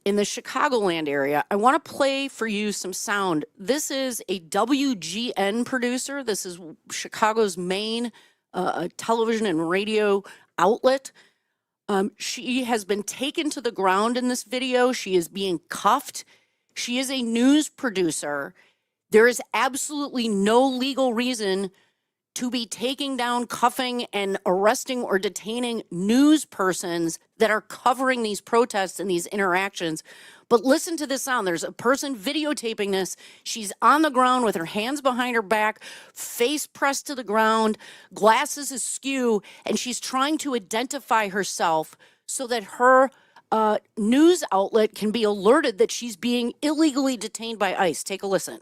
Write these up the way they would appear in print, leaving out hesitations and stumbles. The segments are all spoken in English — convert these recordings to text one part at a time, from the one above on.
in the Chicagoland area. I want to play for you some sound. This is a WGN producer. This is Chicago's main television and radio outlet. She has been taken to the ground in this video. She is being cuffed. She is a news producer. There is absolutely no legal reason to be taking down, cuffing, and arresting or detaining news persons that are covering these protests and these interactions. But listen to this sound. There's a person videotaping this. She's on the ground with her hands behind her back, face pressed to the ground, glasses askew, and she's trying to identify herself so that her news outlet can be alerted that she's being illegally detained by ICE. Take a listen.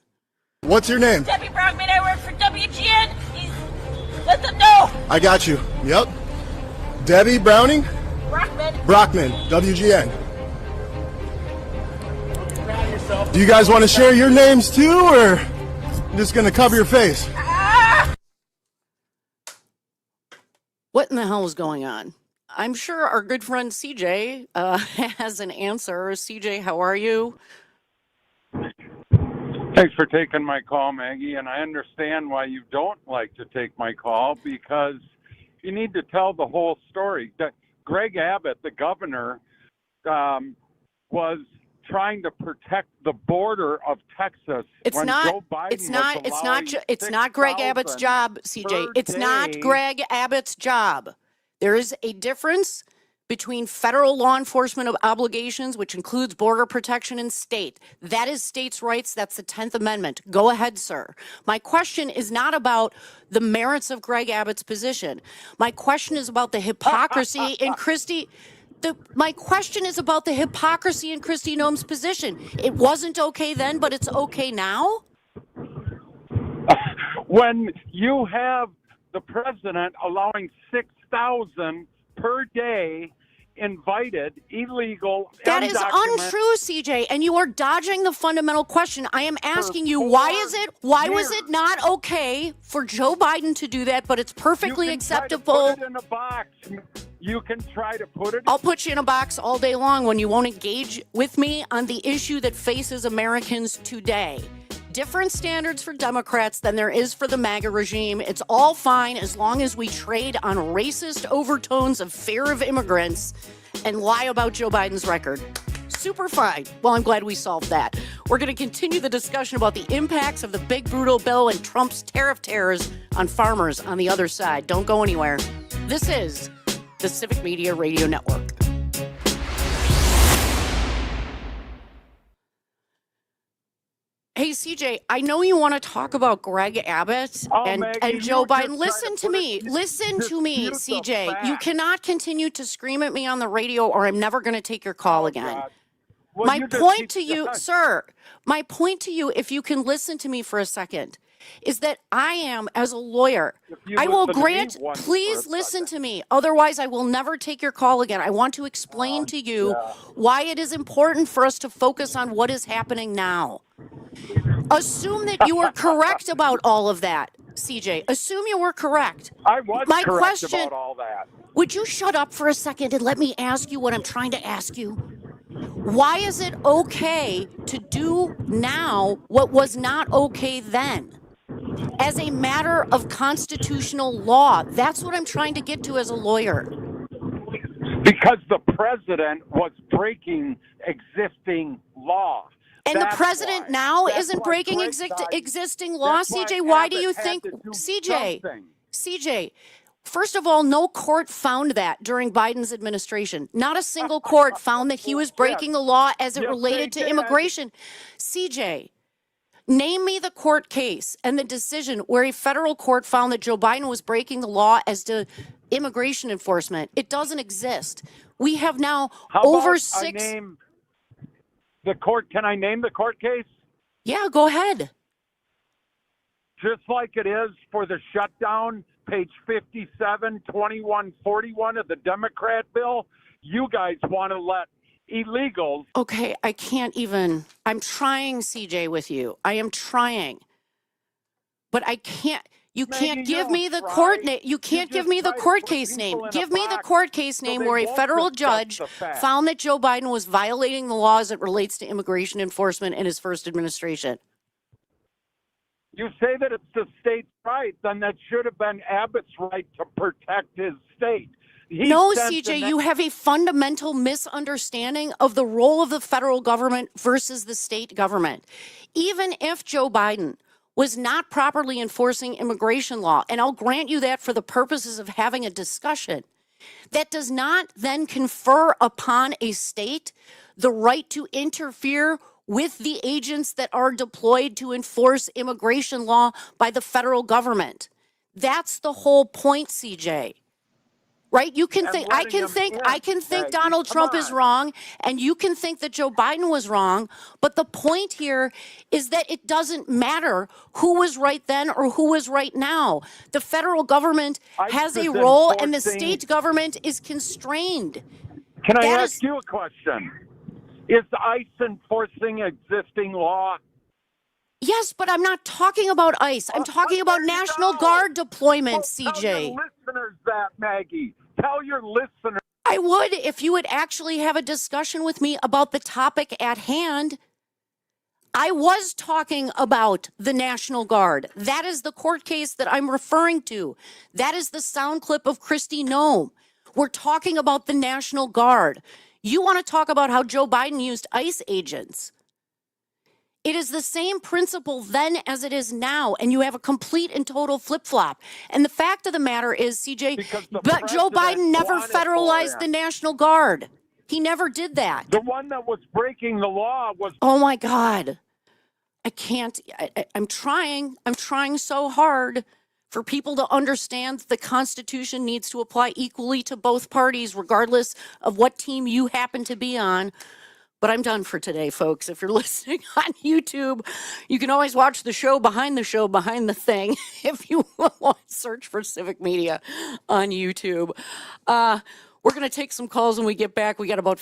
What's your name? Debbie Brockman, I work for WGN. Let them know. I got you. Yep. Debbie Browning? Brockman, WGN. Do you guys want to share your names too, or just going to cover your face? What in the hell is going on? I'm sure our good friend CJ has an answer. CJ, how are you? Thanks for taking my call, Maggie, and I understand why you don't like to take my call, because you need to tell the whole story. Greg Abbott, the governor, was trying to protect the border of Texas. It's not Greg Abbott's job, CJ. It's not Greg Abbott's job. There is a difference between federal law enforcement obligations, which includes border protection, and state. That is states' rights. That's the 10th Amendment. Go ahead, sir. My question is not about the merits of Greg Abbott's position. My question is about the hypocrisy in my question is about the hypocrisy in Kristi Noem's position. It wasn't okay then, but it's okay now? When you have the president allowing 6,000 per day invited illegal. That is untrue, CJ, and you are dodging the fundamental question. I am asking you, why was it not okay for Joe Biden to do that, but it's perfectly acceptable? Try to put it in a box. You can try to put it. I'll put you in a box all day long when you won't engage with me on the issue that faces Americans today. Different standards for Democrats than there is for the MAGA regime. It's all fine as long as we trade on racist overtones of fear of immigrants and lie about Joe Biden's record. Super fine. Well, I'm glad we solved that. We're going to continue the discussion about the impacts of the big brutal bill and Trump's tariff terrors on farmers on the other side. Don't go anywhere. This is the Civic Media Radio Network. Hey, CJ, I know you want to talk about Greg Abbott and Joe Biden. Listen to me, CJ. You cannot continue to scream at me on the radio or I'm never going to take your call again. Well, my point to you, sir, my point to you, if you can listen to me for a second, is that I am, as a lawyer, I will grant, please listen to me. Otherwise, I will never take your call again. I want to explain to you why it is important for us to focus on what is happening now. Assume that you were correct about all of that, CJ. Assume you were correct. I was correct about all that. Would you shut up for a second and let me ask you what I'm trying to ask you? Why is it okay to do now what was not okay then? As a matter of constitutional law. That's what I'm trying to get to as a lawyer. Because the president was breaking existing law. And the president now isn't breaking existing law, CJ. Why do you think, CJ, first of all, no court found that during Biden's administration. Not a single court found that he was breaking the law as it related to immigration. CJ, name me the court case and the decision where a federal court found that Joe Biden was breaking the law as to immigration enforcement. It doesn't exist. We have now over six. The court, can I name the court case? Yeah, go ahead. Just like it is for the shutdown, page 57, 2141 of the Democrat bill, you guys want to let illegals. Okay, I can't even. I'm trying, CJ, with you. I am trying. But I can't. You can't Maggie, give you me don't the court try. name. You can't You give just me the try to court put case name. people in a Give me the box court case so name they where a won't federal discuss judge the facts. found that Joe Biden was violating the law as it relates to immigration enforcement in his first administration. You say that it's the state's right, then that should have been Abbott's right to protect his state. No, CJ, you have a fundamental misunderstanding of the role of the federal government versus the state government. Even if Joe Biden was not properly enforcing immigration law, and I'll grant you that for the purposes of having a discussion, that does not then confer upon a state the right to interfere with the agents that are deployed to enforce immigration law by the federal government. That's the whole point, CJ. Right? You can think, I can think Donald Trump is wrong, and you can think that Joe Biden was wrong. But the point here is that it doesn't matter who was right then or who was right now. The federal government has a role, and the state government is constrained. Can I ask you a question? Is ICE enforcing existing law? Yes, but I'm not talking about ICE. I'm talking about National Guard deployment, Tell CJ. your listeners that, Maggie. Tell your listeners. I would if you would actually have a discussion with me about the topic at hand. I was talking about the National Guard. That is the court case that I'm referring to. That is the sound clip of Kristi Noem. We're talking about the National Guard. You want to talk about how Joe Biden used ICE agents. It is the same principle then as it is now, and you have a complete and total flip-flop. And the fact of the matter is, CJ, but Joe Biden never federalized the National Guard. He never did that. The one that was breaking the law was... Oh, my God. I can't. I'm trying so hard for people to understand that the Constitution needs to apply equally to both parties, regardless of what team you happen to be on. But I'm done for today, folks. If you're listening on YouTube, you can always watch the show, Behind the Thing, if you want to search for Civic Media on YouTube. We're going to take some calls when we get back. We got about